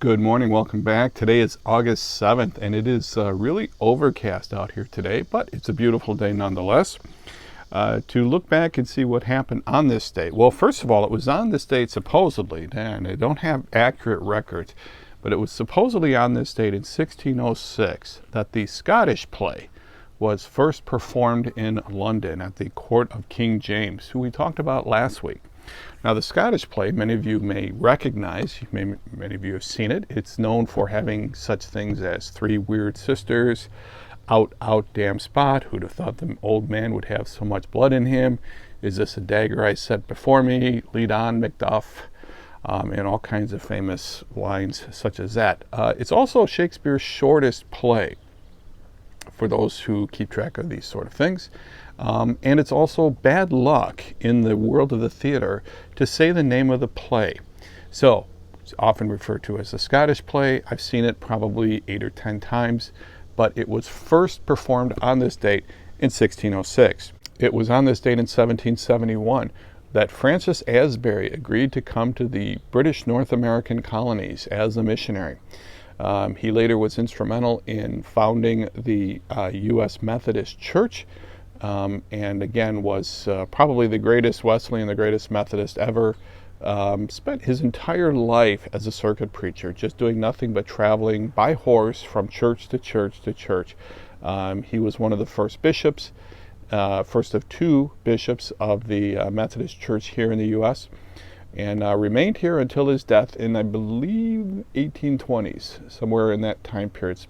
Good morning, welcome back. Today is August 7th and it is really overcast out here today, but it's a beautiful day nonetheless. To look back and see what happened on this date. Well, first of all, it was on this date supposedly, and I don't have accurate records, but it was supposedly on this date in 1606 that the Scottish play was first performed in London at the court of King James, who we talked about last week. Now, the Scottish play, many of you may recognize, many of you have seen it. It's known for having such things as Three Weird Sisters, Out, Out, Damn Spot, Who'd Have Thought the Old Man Would Have So Much Blood in Him, Is This a Dagger I Set Before Me, Lead On, Macduff, and all kinds of famous lines such as that. It's also Shakespeare's shortest play, for those who keep track of these sort of things. And it's also bad luck in the world of the theater to say the name of the play. So it's often referred to as the Scottish play. I've seen it probably 8 or 10 times, but it was first performed on this date in 1606. It was on this date in 1771 that Francis Asbury agreed to come to the British North American colonies as a missionary. He later was instrumental in founding the U.S. Methodist Church, and again was probably the greatest Wesleyan, the greatest Methodist ever. Spent his entire life as a circuit preacher, just doing nothing but traveling by horse from church to church to church. He was one of the first bishops, first of 2 bishops of the Methodist Church here in the U.S., and remained here until his death in, I believe, 1820s, somewhere in that time period.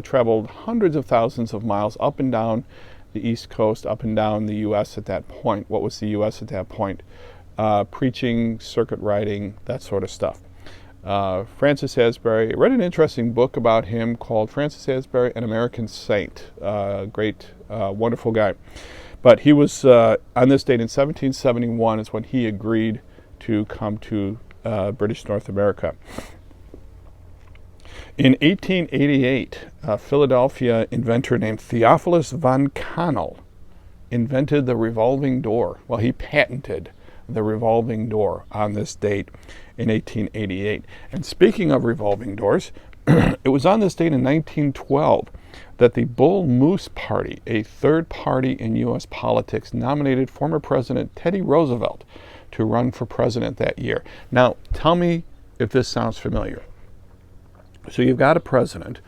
Traveled hundreds of thousands of miles up and down the East Coast, up and down the U.S. at that point, what was the U.S. at that point, preaching, circuit riding, that sort of stuff. Francis Asbury, I read an interesting book about him called Francis Asbury, An American Saint. Great, wonderful guy. But he was, on this date in 1771 is when he agreed to come to British North America. In 1888, a Philadelphia inventor named Theophilus von Connell invented the revolving door. Well, he patented the revolving door on this date in 1888. And speaking of revolving doors, it was on this date in 1912 that the Bull Moose Party, a third party in U.S. politics, nominated former President Teddy Roosevelt to run for president that year. Now, tell me if this sounds familiar. So you've got a president,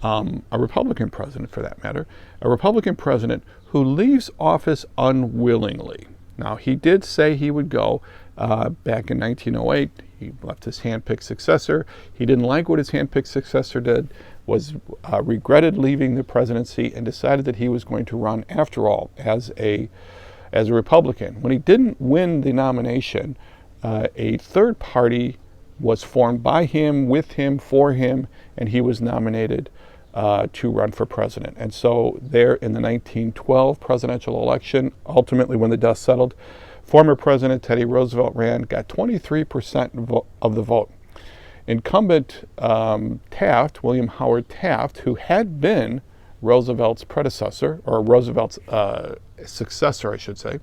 a Republican president for that matter, a Republican president who leaves office unwillingly. Now, he did say he would go back in 1908. He left his handpicked successor. He didn't like what his handpicked successor did, was regretted leaving the presidency, and decided that he was going to run after all as a Republican. When he didn't win the nomination, a third party was formed by him, with him, for him, and he was nominated to run for president. And so there in the 1912 presidential election, ultimately when the dust settled, former President Teddy Roosevelt ran, got 23% of the vote. Incumbent Taft, William Howard Taft, who had been Roosevelt's predecessor, or Roosevelt's successor, I should say,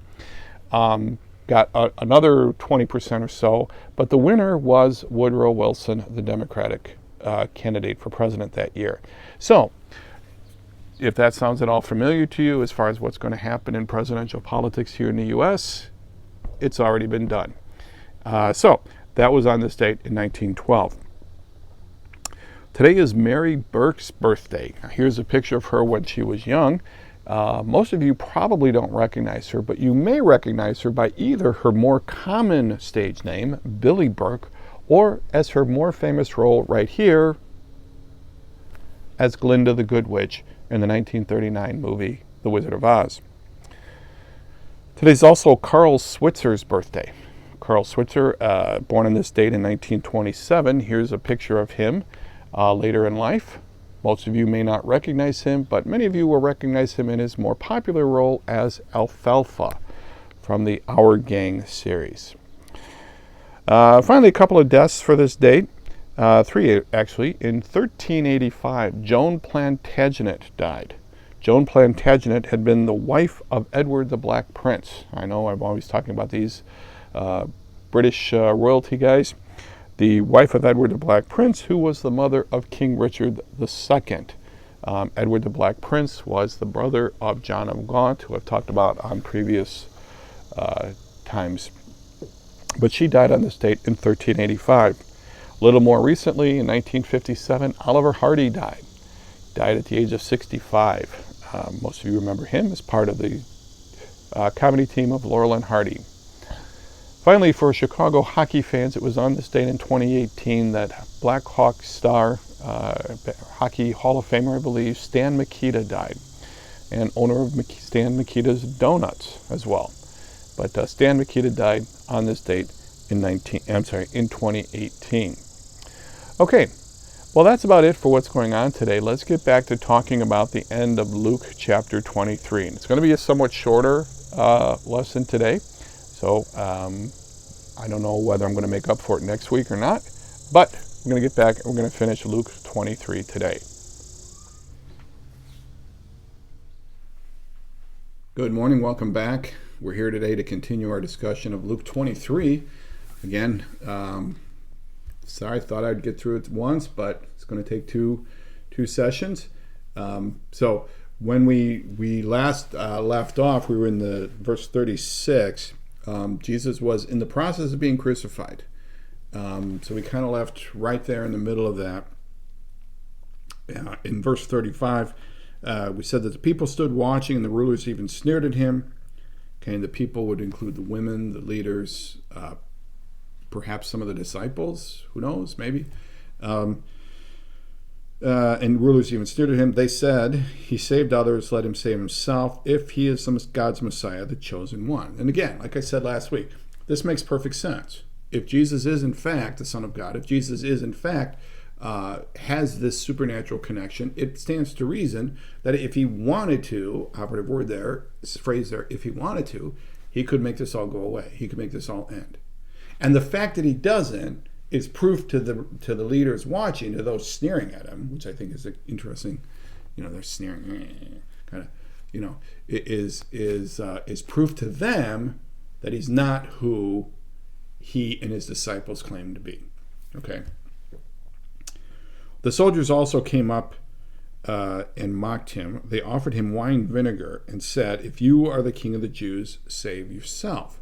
got another 20% or so, but the winner was Woodrow Wilson, the Democratic candidate for president that year. So, if that sounds at all familiar to you as far as what's going to happen in presidential politics here in the U.S., it's already been done. So, that was on this date in 1912. Today is Mary Burke's birthday. Now, here's a picture of her when she was young. Most of you probably don't recognize her, but you may recognize her by either her more common stage name, Billie Burke, or as her more famous role right here as Glinda the Good Witch in the 1939 movie The Wizard of Oz. Today's also Carl Switzer's birthday. Carl Switzer, born on this date in 1927. Here's a picture of him later in life. Most of you may not recognize him, but many of you will recognize him in his more popular role as Alfalfa from the Our Gang series. Finally, a couple of deaths for this date. 3 actually. In 1385, Joan Plantagenet died. Joan Plantagenet had been the wife of Edward the Black Prince. I know I'm always talking about these British royalty guys. the wife of Edward the Black Prince, who was the mother of King Richard II. Edward the Black Prince was the brother of John of Gaunt, who I've talked about on previous times. But she died on this date in 1385. A little more recently, in 1957, Oliver Hardy died at the age of 65. Most of you remember him as part of the comedy team of Laurel and Hardy. Finally, for Chicago hockey fans, it was on this date in 2018 that Blackhawks star, Hockey Hall of Famer, I believe, Stan Mikita died, and owner of Stan Mikita's Donuts as well. But Stan Mikita died on this date in 2018. Okay, well, that's about it for what's going on today. Let's get back to talking about the end of Luke chapter 23. And it's going to be a somewhat shorter lesson today. So I don't know whether I'm going to make up for it next week or not. But we're going to get back and we're going to finish Luke 23 today. Good morning. Welcome back. We're here today to continue our discussion of Luke 23. Again, sorry, I thought I'd get through it once, but it's going to take two sessions. So when we last left off, we were in the verse 36. Jesus was in the process of being crucified. So we kind of left right there in the middle of that. In verse 35, we said that the people stood watching and the rulers even sneered at him. Okay, and the people would include the women, the leaders, perhaps some of the disciples, who knows, maybe. And rulers even sneered at him. They said, he saved others, let him save himself, if he is God's Messiah, the chosen one. And again, like I said last week, this makes perfect sense. If Jesus is in fact the Son of God, if Jesus is in fact has this supernatural connection, it stands to reason that if he wanted to, operative word there, this phrase there, if he wanted to, he could make this all go away. He could make this all end. And the fact that he doesn't is proof to the leaders watching, to those sneering at him, which I think is interesting. They're sneering, kind of. It is proof to them that he's not who he and his disciples claim to be. Okay. The soldiers also came up and mocked him. They offered him wine vinegar and said, "If you are the king of the Jews, save yourself."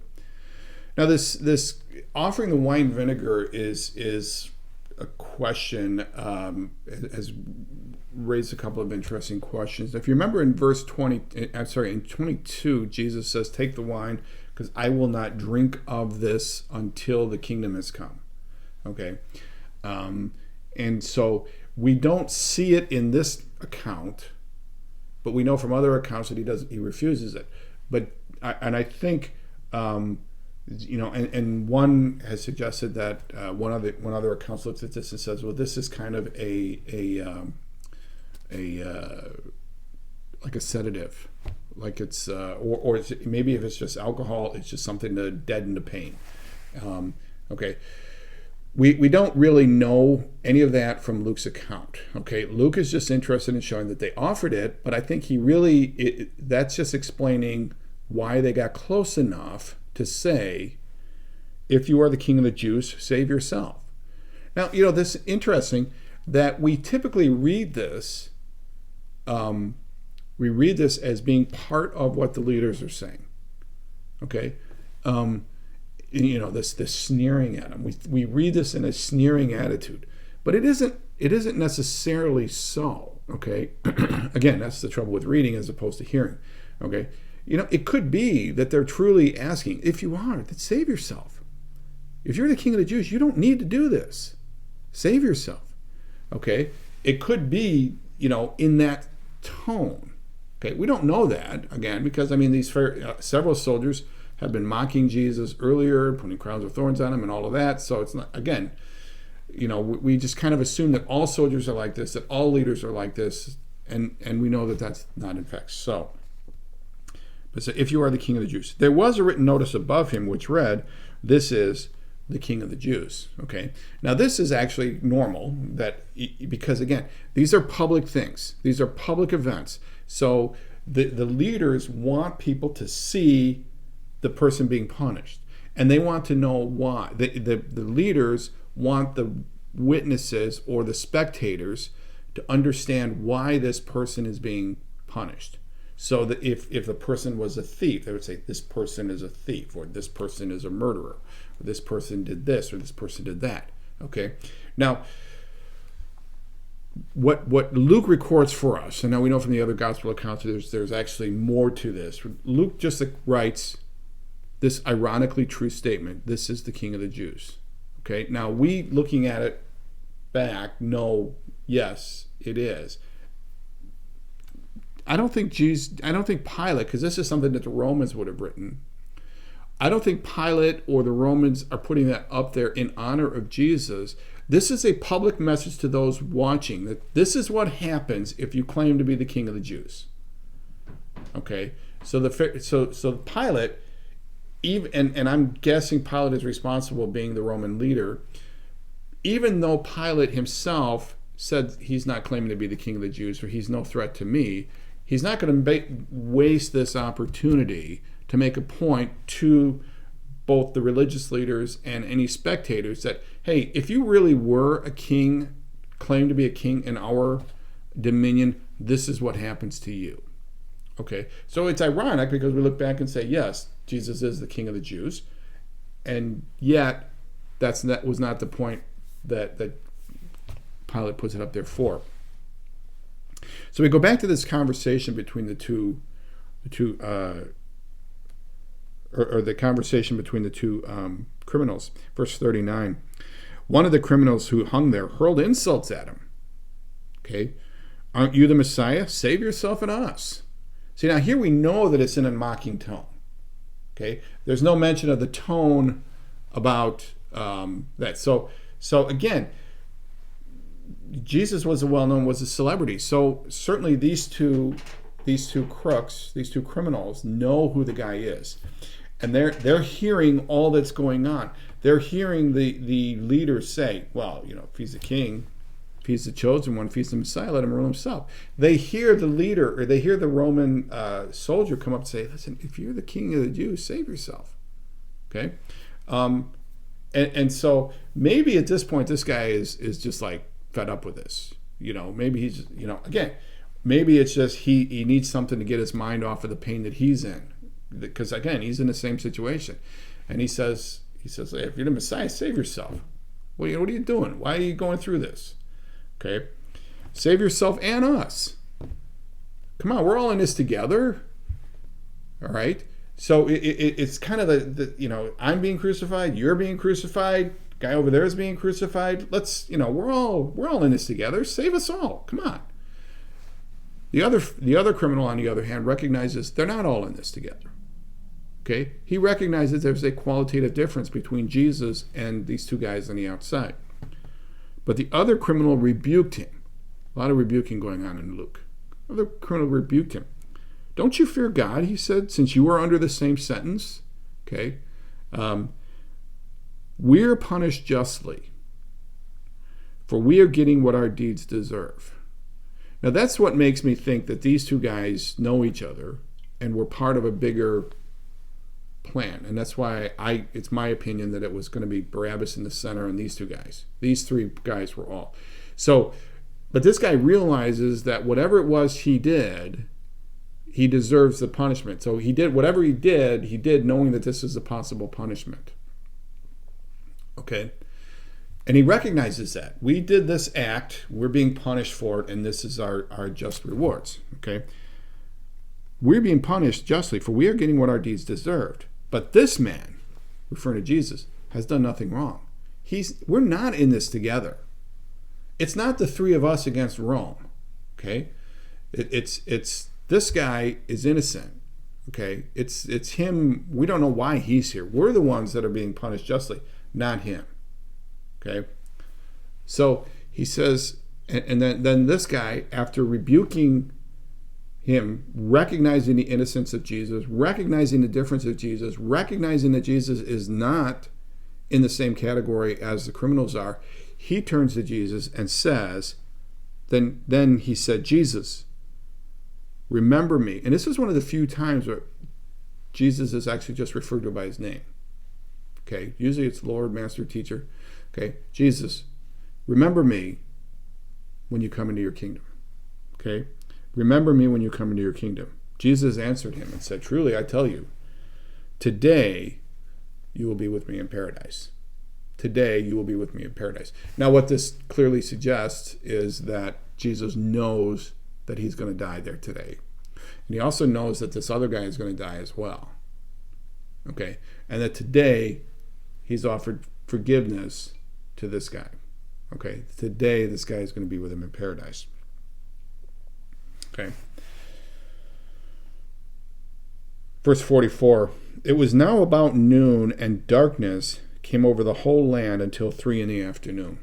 Now, this offering the wine vinegar is a question, has raised a couple of interesting questions. If you remember in in 22, Jesus says, "Take the wine, because I will not drink of this until the kingdom has come." Okay, and so we don't see it in this account, but we know from other accounts that he refuses it. But I think. And one has suggested that one other accounts looks at this and says, well, this is kind of like a sedative, like it's or maybe if it's just alcohol, it's just something to deaden the pain. Okay, we don't really know any of that from Luke's account. Okay, Luke is just interested in showing that they offered it, but I think that's just explaining why they got close enough to say, if you are the king of the Jews, save yourself. Now, this is interesting that we typically read this. We read this as being part of what the leaders are saying. Okay, this sneering at him. We read this in a sneering attitude, but it isn't necessarily so. Okay, again, that's the trouble with reading as opposed to hearing. Okay. It could be that they're truly asking, if you are, then save yourself. If you're the king of the Jews, you don't need to do this. Save yourself. Okay? It could be, in that tone. Okay? We don't know that, again, because, these several soldiers have been mocking Jesus earlier, putting crowns of thorns on him and all of that. So it's not, again, we just kind of assume that all soldiers are like this, that all leaders are like this, and we know that that's not in fact so. But if you are the king of the Jews. There was a written notice above him which read, "This is the king of the Jews." Okay. Now this is actually normal, because again, these are public things. These are public events. So the leaders want people to see the person being punished. And they want to know why. The leaders want the witnesses or the spectators to understand why this person is being punished. So that if the person was a thief, they would say, this person is a thief, or this person is a murderer, or this person did this, or this person did that. Okay? Now, what Luke records for us, and now we know from the other gospel accounts there's actually more to this. Luke just writes this ironically true statement: this is the King of the Jews. Okay? Now, we, looking at it back, know, yes, it is. I don't think Pilate, because this is something that the Romans would have written, I don't think Pilate or the Romans are putting that up there in honor of Jesus. This is a public message to those watching, that this is what happens if you claim to be the King of the Jews. Okay? So Pilate, even, and I'm guessing Pilate is responsible, being the Roman leader, even though Pilate himself said he's not claiming to be the King of the Jews, or he's no threat to me, he's not going to waste this opportunity to make a point to both the religious leaders and any spectators that, hey, if you really were a king, claim to be a king in our dominion, this is what happens to you. Okay, so it's ironic because we look back and say, yes, Jesus is the King of the Jews, and yet that was not the point that Pilate puts it up there for. So we go back to this conversation between the two criminals. Verse 39. One of the criminals who hung there hurled insults at him. Okay, aren't you the Messiah? Save yourself and us. See, now here we know that it's in a mocking tone. Okay, there's no mention of the tone about that. So again, Jesus was a celebrity. So certainly these two crooks, these two criminals, know who the guy is, and they're hearing all that's going on. They're hearing the leaders say, well, if he's the king, if he's the chosen one, if he's the Messiah, let him rule himself. They hear the leader, or they hear the Roman soldier come up and say, listen, if you're the King of the Jews, save yourself. Okay, and so maybe at this point this guy is just like fed up with this. Maybe he's, again, maybe it's just he needs something to get his mind off of the pain that he's in, because again, he's in the same situation. And he says, hey, if you're the Messiah, save yourself. What are you doing? Why are you going through this? Okay, save yourself and us. Come on, we're all in this together. All right. So it's kind of the I'm being crucified, you're being crucified, guy over there is being crucified. Let's, we're all in this together. Save us all. Come on. The other criminal, on the other hand, recognizes they're not all in this together. Okay? He recognizes there's a qualitative difference between Jesus and these two guys on the outside. But the other criminal rebuked him. A lot of rebuking going on in Luke. The other criminal rebuked him. Don't you fear God, he said, since you are under the same sentence? Okay? We're punished justly, for we are getting what our deeds deserve. Now that's what makes me think that these two guys know each other and were part of a bigger plan. And that's why it's my opinion that it was going to be Barabbas in the center and these two guys. These three guys were all. So, but this guy realizes that whatever it was he did, he deserves the punishment. So he did whatever he did knowing that this is a possible punishment. Okay? And he recognizes that. We did this act, we're being punished for it, and this is our just rewards. Okay? We're being punished justly, for we are getting what our deeds deserved. But this man, referring to Jesus, has done nothing wrong. We're not in this together. It's not the three of us against Rome. Okay? It's this guy is innocent. Okay? It's him. We don't know why he's here. We're the ones that are being punished justly, not him. Okay? So he says, and then this guy, after rebuking him, recognizing the innocence of Jesus, recognizing the difference of Jesus, recognizing that Jesus is not in the same category as the criminals are, he turns to Jesus and says, then he said, Jesus, remember me. And this is one of the few times where Jesus is actually just referred to by his name. Okay, usually it's Lord, Master, Teacher. Okay, Jesus, remember me when you come into your kingdom. Okay, remember me when you come into your kingdom. Jesus answered him and said, truly, I tell you, today you will be with me in paradise. Today you will be with me in paradise. Now, what this clearly suggests is that Jesus knows that he's going to die there today. And he also knows that this other guy is going to die as well. Okay, and that today he's offered forgiveness to this guy. Okay, today this guy is going to be with him in paradise. Okay. Verse 44, it was now about noon, and darkness came over the whole land until 3 p.m.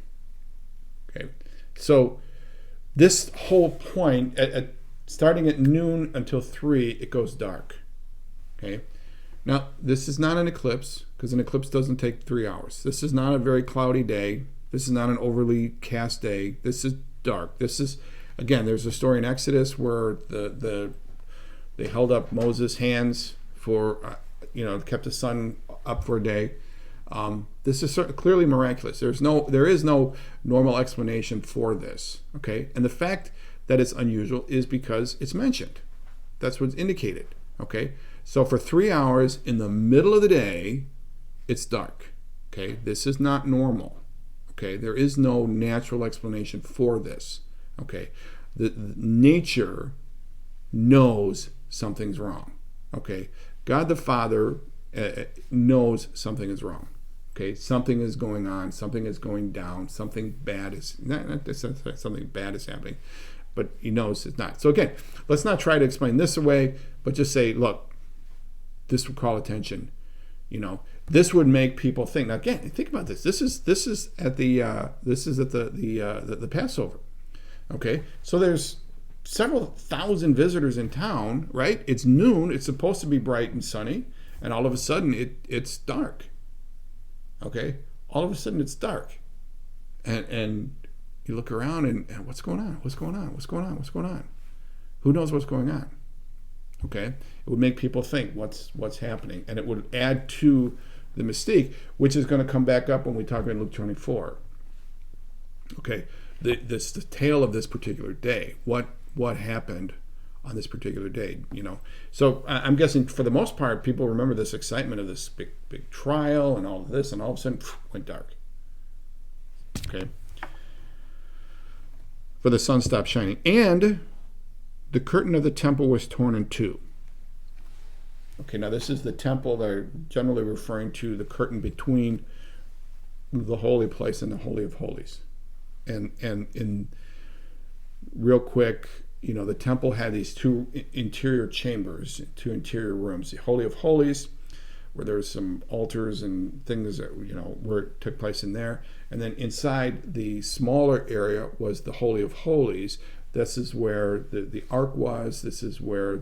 Okay, so this whole point, starting at noon until 3, it goes dark. Okay, now this is not an eclipse, because an eclipse doesn't take 3 hours. This is not a very cloudy day. This is not an overly cast day. This is dark. This is, again, there's a story in Exodus where they held up Moses' hands for, kept the sun up for a day. This is clearly miraculous. There is no normal explanation for this. Okay, and the fact that it's unusual is because it's mentioned. That's what's indicated. Okay, so for 3 hours in the middle of the day, it's dark. Okay, this is not normal. Okay, there is no natural explanation for this. Okay, the nature knows something's wrong. Okay, God the Father knows something is wrong. Okay, something is going on, something is going down, something bad is something bad is happening, but he knows it's not. So again, let's not try to explain this away, but just say, look, this would call attention. This would make people think. Now again, think about this. This is at the Passover. Okay, so there's several thousand visitors in town, right? It's noon. It's supposed to be bright and sunny, and all of a sudden it's dark. Okay, all of a sudden it's dark, and you look around and what's going on? What's going on? What's going on? What's going on? Who knows what's going on? Okay, it would make people think what's happening, and it would add to the mystique, which is going to come back up when we talk about Luke 24. Okay, the tale of this particular day. What happened on this particular day? So I'm guessing for the most part, people remember this excitement of this big trial and all of this, and all of a sudden went dark. Okay, for the sun stopped shining, and the curtain of the temple was torn in two. Okay, now this is the temple. They're generally referring to the curtain between the holy place and the Holy of Holies. And in real quick, the temple had these two interior chambers, two interior rooms. The Holy of Holies, where there's some altars and things that, where it took place in there. And then inside the smaller area was the Holy of Holies. This is where the ark was. This is where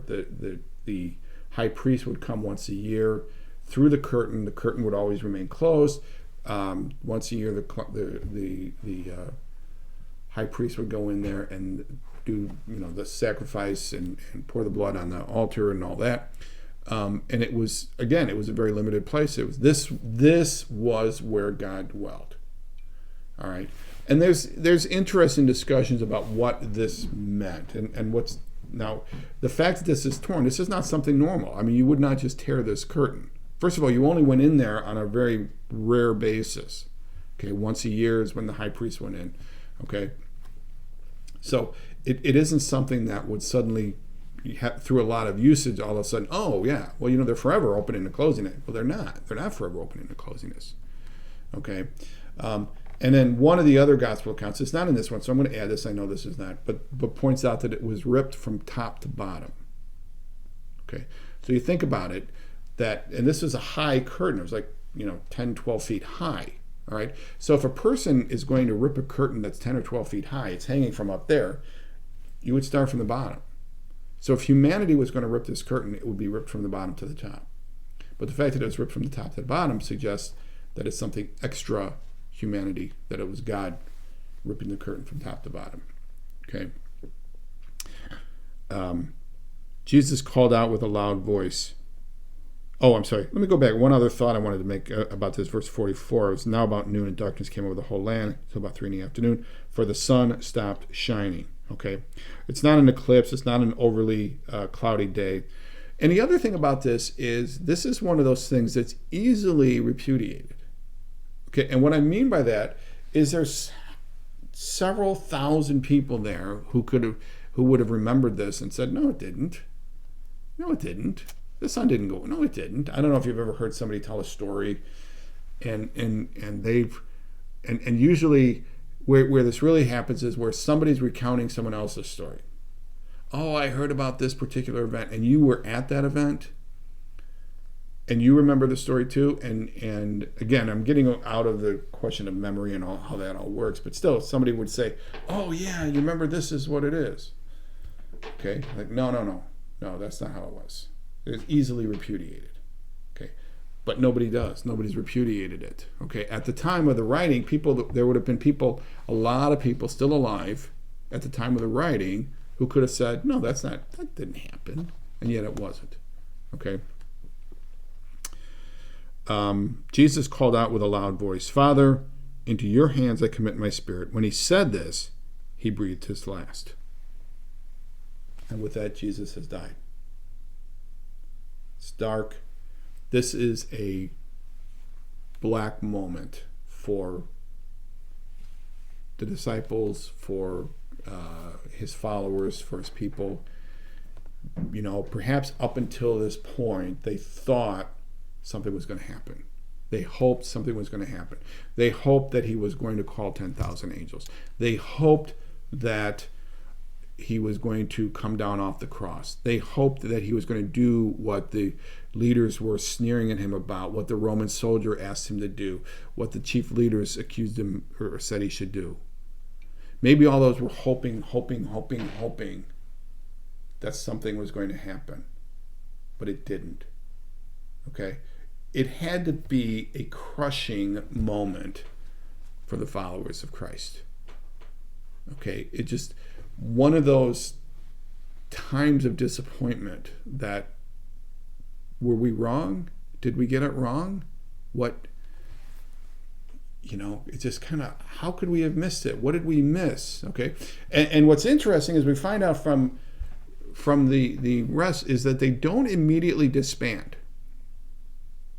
the high priest would come once a year through the curtain. The curtain would always remain closed. Once a year, the high priest would go in there and do the sacrifice and pour the blood on the altar and all that. And it was a very limited place. It was this was where God dwelt. All right. And there's interesting discussions about what this meant and what's now the fact that this is torn. This is not something normal. I mean, you would not just tear this curtain. First of all, you only went in there on a very rare basis. Okay, once a year is when the high priest went in. Okay, so it isn't something that would suddenly, through a lot of usage, all of a sudden, oh yeah, well they're forever opening and closing it. Well, they're not. They're not forever opening and closing this. Okay. And then one of the other gospel accounts, it's not in this one, so I'm going to add this, I know this is not, but points out that it was ripped from top to bottom. Okay, so you think about it, and this is a high curtain, it was like, 10, 12 feet high, all right? So if a person is going to rip a curtain that's 10 or 12 feet high, it's hanging from up there, you would start from the bottom. So if humanity was going to rip this curtain, it would be ripped from the bottom to the top. But the fact that it was ripped from the top to the bottom suggests that it's something extra humanity, that it was God ripping the curtain from top to bottom. Okay. Jesus called out with a loud voice, Oh, I'm sorry. Let me go back. One other thought I wanted to make about this, verse 44. It was now about noon, and darkness came over the whole land until about 3 in the afternoon, for the sun stopped shining. Okay? It's not an eclipse. It's not an overly cloudy day. And the other thing about this is one of those things that's easily repudiated. Okay? And what I mean by that is there's several thousand people there who would have remembered this and said, no, it didn't. No, it didn't. The sun didn't go. No, it didn't. I don't know if you've ever heard somebody tell a story, and usually where this really happens is where somebody's recounting someone else's story. Oh, I heard about this particular event, and you were at that event, and you remember the story too. And again, I'm getting out of the question of memory and how that all works, but still, somebody would say, "Oh yeah, you remember this is what it is." Okay, like no, that's not how it was. It's easily repudiated. Okay, but nobody does. Nobody's repudiated it. Okay, at the time of the writing, there would have been a lot of people still alive at the time of the writing who could have said, no, that didn't happen, and yet it wasn't. Okay. Jesus called out with a loud voice, "Father, into your hands I commit my spirit." When he said this, he breathed his last. And with that, Jesus has died. It's dark. This is a black moment for the disciples, for his followers, for his people. Perhaps up until this point, they thought something was going to happen. They hoped something was going to happen. They hoped that he was going to call 10,000 angels. They hoped that he was going to come down off the cross. They hoped that he was going to do what the leaders were sneering at him about, what the Roman soldier asked him to do, what the chief leaders accused him or said he should do. Maybe all those were hoping that something was going to happen. But it didn't. Okay? It had to be a crushing moment for the followers of Christ. Okay? It just, one of those times of disappointment that, were we wrong? Did we get it wrong? It's just kind of, how could we have missed it? What did we miss? Okay? And what's interesting is we find out from the rest is that they don't immediately disband.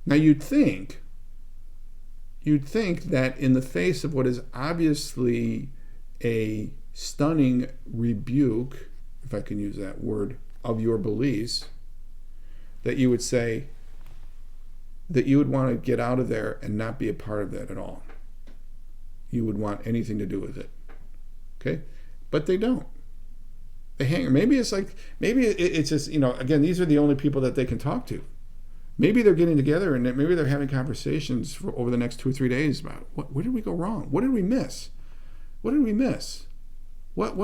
Now you'd think that in the face of what is obviously a stunning rebuke, if I can use that word, of your beliefs, that you would say that you would want to get out of there and not be a part of that at all. You would want anything to do with it. Okay? But they don't. They hang. Maybe it's just, again, these are the only people that they can talk to. Maybe they're getting together and maybe they're having conversations over the next 2 or 3 days about where did we go wrong? What did we miss? What did we miss? What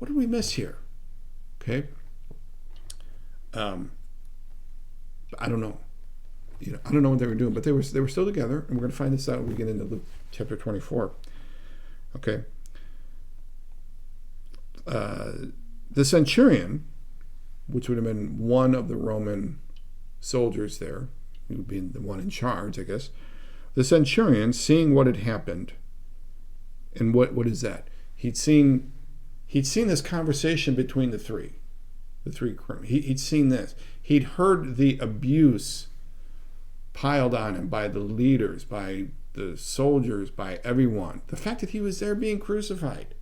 did we miss here? Okay? I don't know. I don't know what they were doing, but they were still together, and we're going to find this out when we get into Luke chapter 24. Okay. The centurion, which would have been one of the Roman soldiers there, he would be the one in charge, I guess. The centurion, seeing what had happened, and what is that? He'd seen this conversation between the three criminals. He'd seen this. He'd heard the abuse piled on him by the leaders, by the soldiers, by everyone. The fact that he was there being crucified.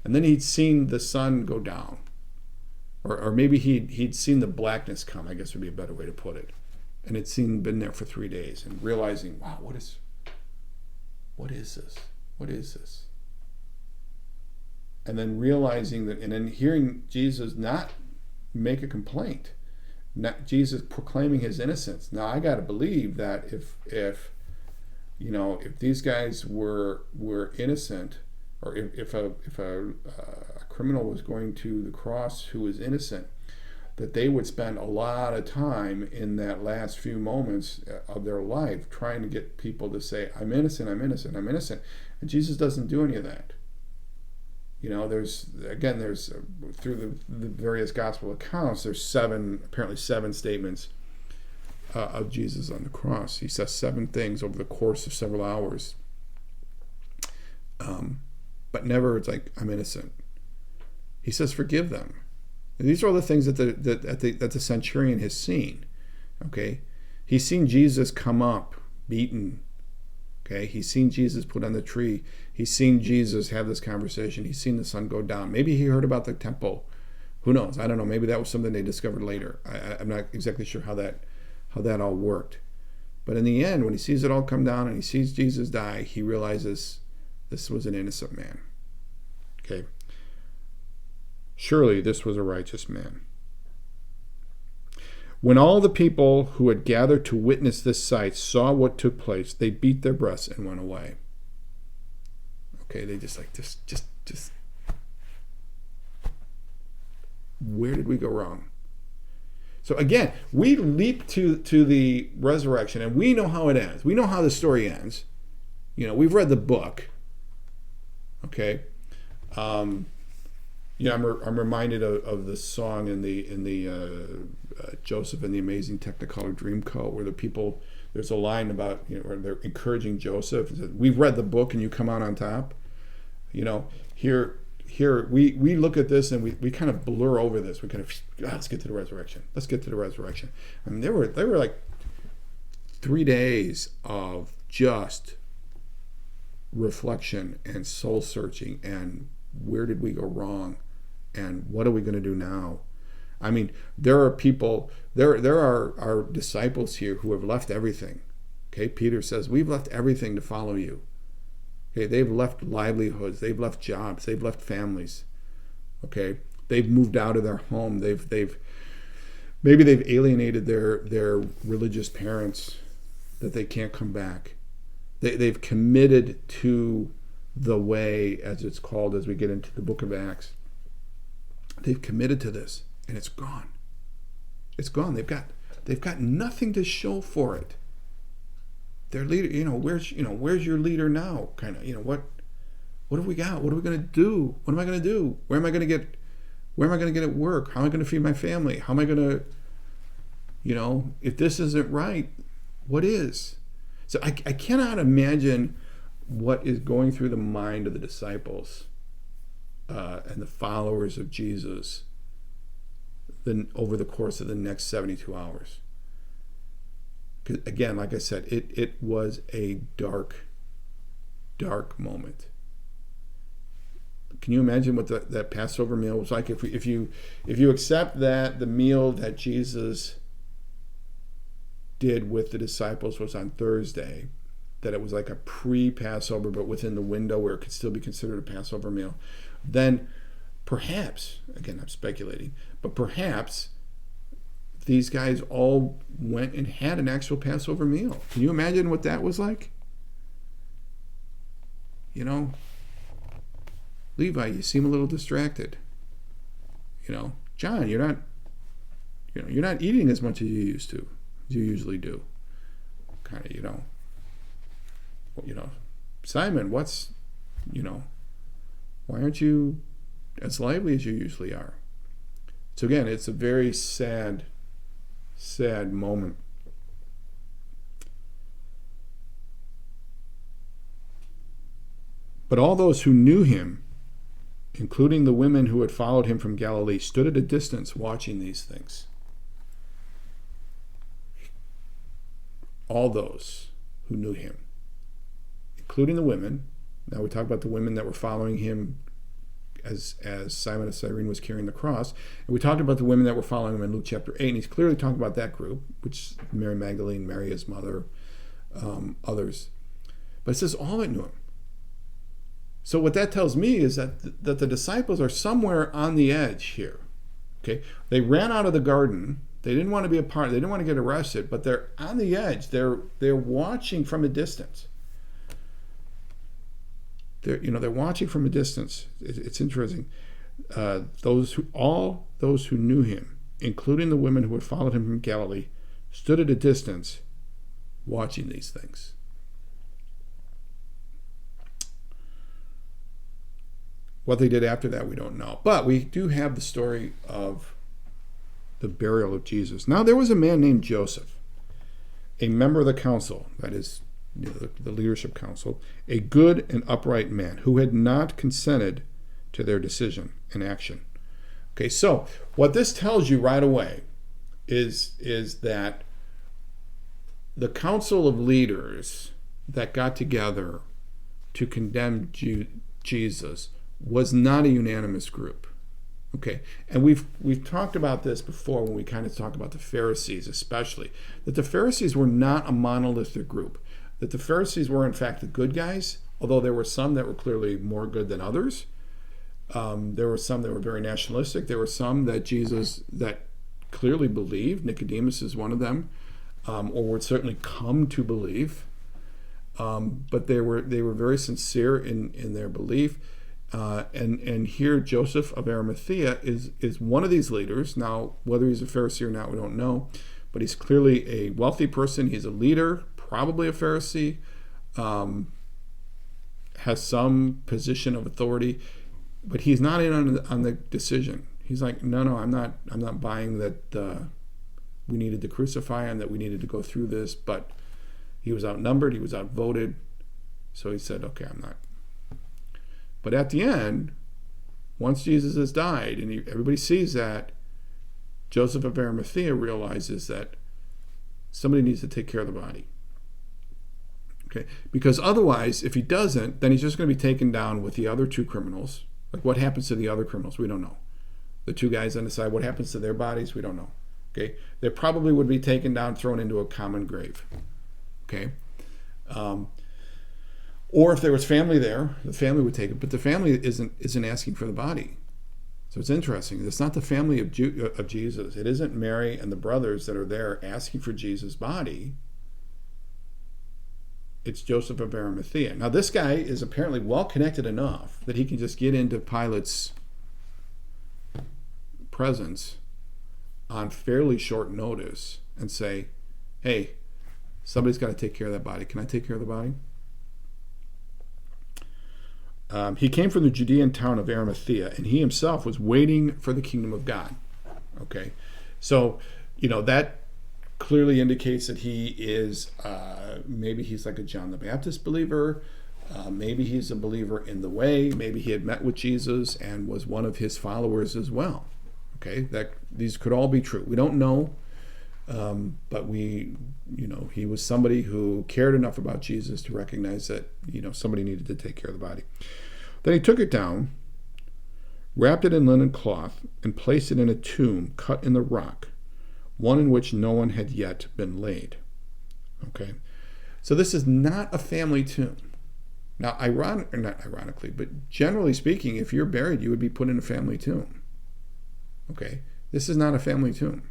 And then he'd seen the sun go down. Or maybe he'd seen the blackness come, I guess would be a better way to put it. And it's been there for 3 days, and realizing, wow, what is this? What is this? And then realizing that, and then hearing Jesus not make a complaint, not Jesus proclaiming his innocence. Now I got to believe that if these guys were innocent, or if a criminal was going to the cross who was innocent, that they would spend a lot of time in that last few moments of their life trying to get people to say, I'm innocent, I'm innocent, I'm innocent. And Jesus doesn't do any of that. There's through the various gospel accounts, there's apparently seven statements of Jesus on the cross. He says seven things over the course of several hours. But never it's like, I'm innocent. He says, forgive them. And these are all the things that the centurion has seen. Okay, he's seen Jesus come up beaten. Okay, he's seen Jesus put on the tree. He's seen Jesus have this conversation. He's seen the sun go down. Maybe he heard about the temple. Who knows? I don't know. Maybe that was something they discovered later. I'm not exactly sure how that all worked. But in the end, when he sees it all come down and he sees Jesus die, he realizes this was an innocent man. Okay. Surely this was a righteous man. When all the people who had gathered to witness this sight saw what took place, they beat their breasts and went away. Okay, they just where did we go wrong? So again, we leap to the resurrection, and we know how it ends. We know how the story ends. We've read the book. Okay, I'm reminded of the song in the Joseph and the Amazing Technicolor Dreamcoat, where there's a line about where they're encouraging Joseph. We've read the book, and you come out on top. Here we look at this and we kind of blur over this. We kind of let's get to the resurrection. Let's get to the resurrection. I mean, they were like 3 days of just reflection and soul searching and where did we go wrong and what are we going to do now? I mean, there are people, there are disciples here who have left everything. Okay, Peter says, we've left everything to follow you. Okay, they've left livelihoods, they've left jobs, they've left families. Okay, they've moved out of their home. Maybe they've alienated their religious parents that they can't come back. They've committed to the way, as it's called, as we get into the book of Acts. They've committed to this, and it's gone. It's gone. They've got nothing to show for it. Their leader, where's your leader now? Kind of, what have we got? What are we going to do? What am I going to do? Where am I going to get at work? How am I going to feed my family? How am I going to, if this isn't right, what is? So I cannot imagine what is going through the mind of the disciples and the followers of Jesus over the course of the next 72 hours. Because again, like I said, it was a dark, dark moment. Can you imagine what that Passover meal was like? If you accept that the meal that Jesus did with the disciples was on Thursday, that it was like a pre-Passover, but within the window where it could still be considered a Passover meal, then perhaps, again, I'm speculating, but perhaps these guys all went and had an actual Passover meal. Can you imagine what that was like? Levi, you seem a little distracted. John, you're not eating as much as you usually do. Kind of, Simon, why aren't you as lively as you usually are? So again, it's a very sad moment. But all those who knew him, including the women who had followed him from Galilee, stood at a distance watching these things. All those who knew him, including the women. Now we talk about the women that were following him as Simon of Cyrene was carrying the cross. And we talked about the women that were following him in Luke chapter 8, and he's clearly talking about that group, which is Mary Magdalene, Mary his mother, others. But it says all that knew him. So what that tells me is that the disciples are somewhere on the edge here. Okay, they ran out of the garden. They didn't want to be a part. They didn't want to get arrested, but they're on the edge. They're watching from a distance. They're watching from a distance. It's interesting. All those who knew him, including the women who had followed him from Galilee, stood at a distance, watching these things. What they did after that, we don't know. But we do have the story of the burial of Jesus. Now, there was a man named Joseph, a member of the council, that is, the leadership council, a good and upright man who had not consented to their decision and action. Okay, so what this tells you right away is that the council of leaders that got together to condemn Jesus was not a unanimous group. Okay, and we've talked about this before when we kind of talk about the Pharisees, especially that the Pharisees were not a monolithic group. That the Pharisees were in fact the good guys, although there were some that were clearly more good than others. There were some that were very nationalistic. There were some that Jesus that clearly believed. Nicodemus is one of them, or would certainly come to believe. But they were very sincere in their belief. And here Joseph of Arimathea is one of these leaders. Now, whether he's a Pharisee or not, we don't know. But he's clearly a wealthy person. He's a leader, probably a Pharisee, has some position of authority, but he's not in on the decision. He's like, no, I'm not buying that we needed to crucify him, that we needed to go through this. But he was outnumbered, he was outvoted, so he said, okay, I'm not. But at the end, once Jesus has died, and everybody sees that, Joseph of Arimathea realizes that somebody needs to take care of the body. Okay, because otherwise, if he doesn't, then he's just going to be taken down with the other two criminals. Like, what happens to the other criminals? We don't know. The two guys on the side, what happens to their bodies? We don't know. Okay, they probably would be taken down, thrown into a common grave. Okay, or if there was family there, the family would take it, but the family isn't asking for the body. So it's interesting. It's not the family of Jesus. It isn't Mary and the brothers that are there asking for Jesus' body. It's Joseph of Arimathea. Now, this guy is apparently well connected enough that he can just get into Pilate's presence on fairly short notice and say, hey, somebody's got to take care of that body. Can I take care of the body? He came from the Judean town of Arimathea, and he himself was waiting for the kingdom of God. Okay, so that clearly indicates that he is maybe he's like a John the Baptist believer. Maybe he's a believer in the way. Maybe he had met with Jesus and was one of his followers as well. Okay, that these could all be true. We don't know, but he was somebody who cared enough about Jesus to recognize that somebody needed to take care of the body. Then he took it down, wrapped it in linen cloth, and placed it in a tomb cut in the rock, one in which no one had yet been laid. Okay, so this is not a family tomb. Now, not ironically, but generally speaking, if you're buried, you would be put in a family tomb. Okay, this is not a family tomb.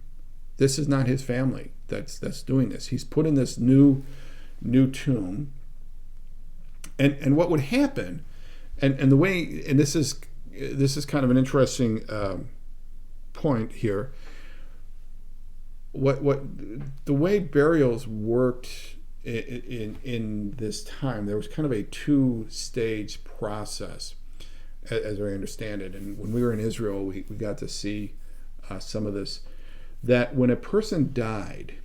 This is not his family that's doing this. He's put in this new tomb. And what would happen, and the way, and this is kind of an interesting point here. What the way burials worked in this time, there was kind of a two-stage process, as I understand it. And when we were in Israel, we got to see some of this. That when a person died,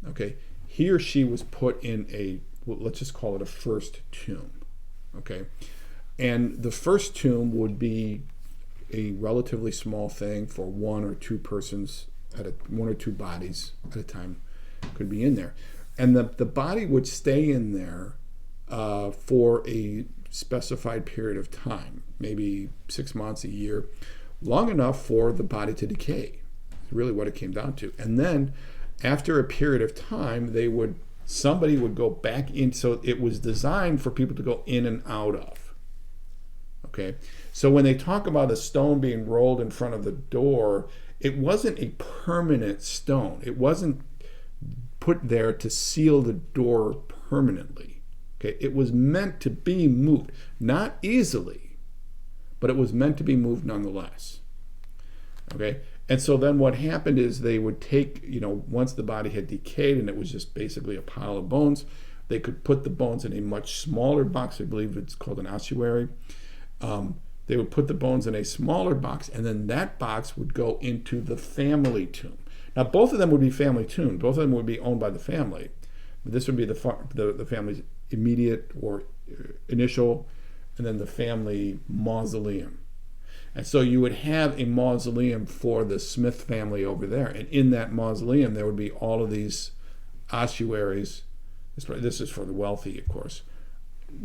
okay, he or she was put in let's just call it a first tomb, okay? And the first tomb would be a relatively small thing for one or two persons one or two bodies at a time could be in there. And the body would stay in there for a specified period of time, maybe 6 months, a year, long enough for the body to decay. Really what it came down to. And then after a period of time, somebody would go back in. So it was designed for people to go in and out of. Okay, so when they talk about a stone being rolled in front of the door, it wasn't a permanent stone. It wasn't put there to seal the door permanently. Okay, it was meant to be moved, not easily, but it was meant to be moved nonetheless. Okay. And so then what happened is they would take, once the body had decayed and it was just basically a pile of bones, they could put the bones in a much smaller box. I believe it's called an ossuary. They would put the bones in a smaller box, and then that box would go into the family tomb. Now, both of them would be family tombs. Both of them would be owned by the family. But this would be the family's immediate or initial, and then the family mausoleum. And so you would have a mausoleum for the Smith family over there. And in that mausoleum, there would be all of these ossuaries. This is for the wealthy, of course.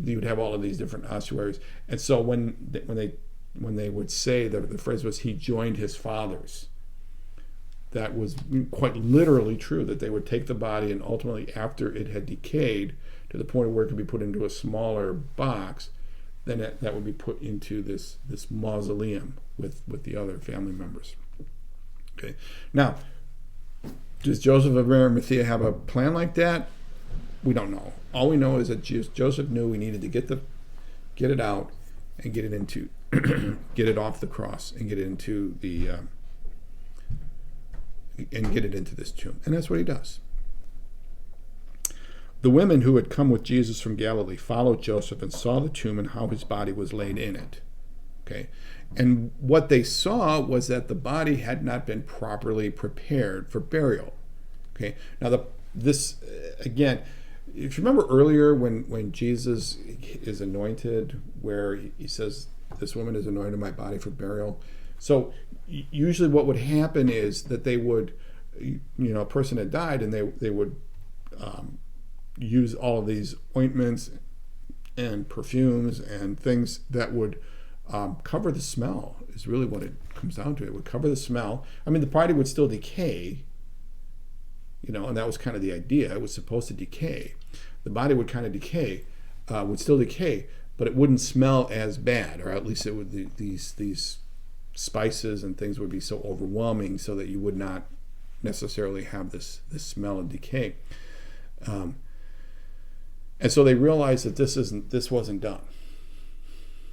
You would have all of these different ossuaries. And so when they would say that the phrase was, he joined his fathers, that was quite literally true, that they would take the body and ultimately, after it had decayed to the point where it could be put into a smaller box, then that would be put into this mausoleum with the other family members. Okay. Now, does Joseph of Arimathea have a plan like that? We don't know. All we know is that Joseph knew he needed to get it out and get it into get it off the cross and get it into this tomb, and that's what he does. The women who had come with Jesus from Galilee followed Joseph and saw the tomb and how his body was laid in it. Okay, and what they saw was that the body had not been properly prepared for burial. Okay, now this again, if you remember earlier when Jesus is anointed, where he says, "This woman is anointed my body for burial." So usually, what would happen is that they would, a person had died, and they would use all of these ointments and perfumes and things that would cover the smell, is really what it comes down to. It would cover the smell. I mean, the body would still decay, and that was kind of the idea. It was supposed to decay. The body would kind of decay, would still decay, but it wouldn't smell as bad, or at least it would. These spices and things would be so overwhelming so that you would not necessarily have this smell of decay. And so they realized that this wasn't done.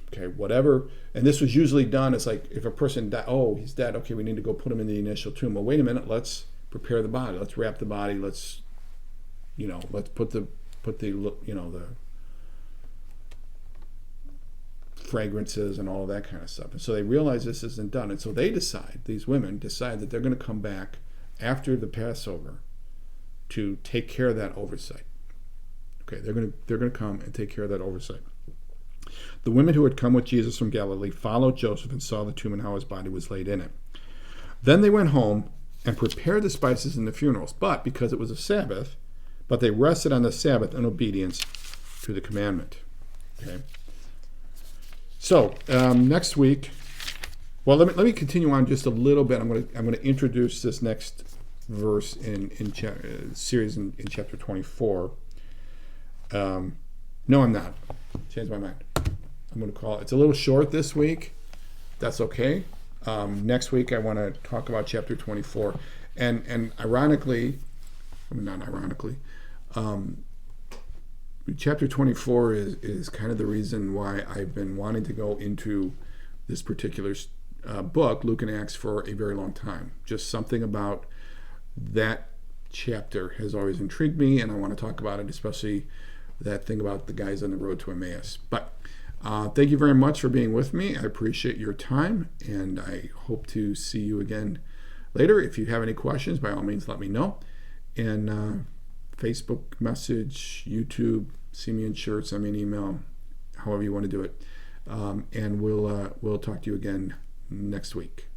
Okay, whatever. And this was usually done. It's like if a person died, oh, he's dead. Okay, we need to go put him in the initial tomb. Well, wait a minute. Let's prepare the body. Let's wrap the body. Let's put the fragrances and all of that kind of stuff. And so they realize this isn't done. And so these women decide that they're going to come back after the Passover to take care of that oversight. Okay, they're going to come and take care of that oversight. The women who had come with Jesus from Galilee followed Joseph and saw the tomb and how his body was laid in it. Then they went home and prepared the spices in the funerals, but because it was a Sabbath, but they rested on the Sabbath in obedience to the commandment. Okay. So next week, well, let me continue on just a little bit. I'm going to introduce this next verse in series in chapter 24. No, I'm not. Changed my mind. I'm going to call it. It's a little short this week. That's okay. Next week I want to talk about chapter 24, and ironically, not ironically, chapter 24 is kind of the reason why I've been wanting to go into this particular book, Luke and Acts, for a very long time. Just something about that chapter has always intrigued me, and I want to talk about it, especially that thing about the guys on the road to Emmaus. But thank you very much for being with me. I appreciate your time, and I hope to see you again later. If you have any questions, by all means, let me know. And Facebook message, YouTube, see me in shirts, send me an email, however you want to do it. And we'll talk to you again next week.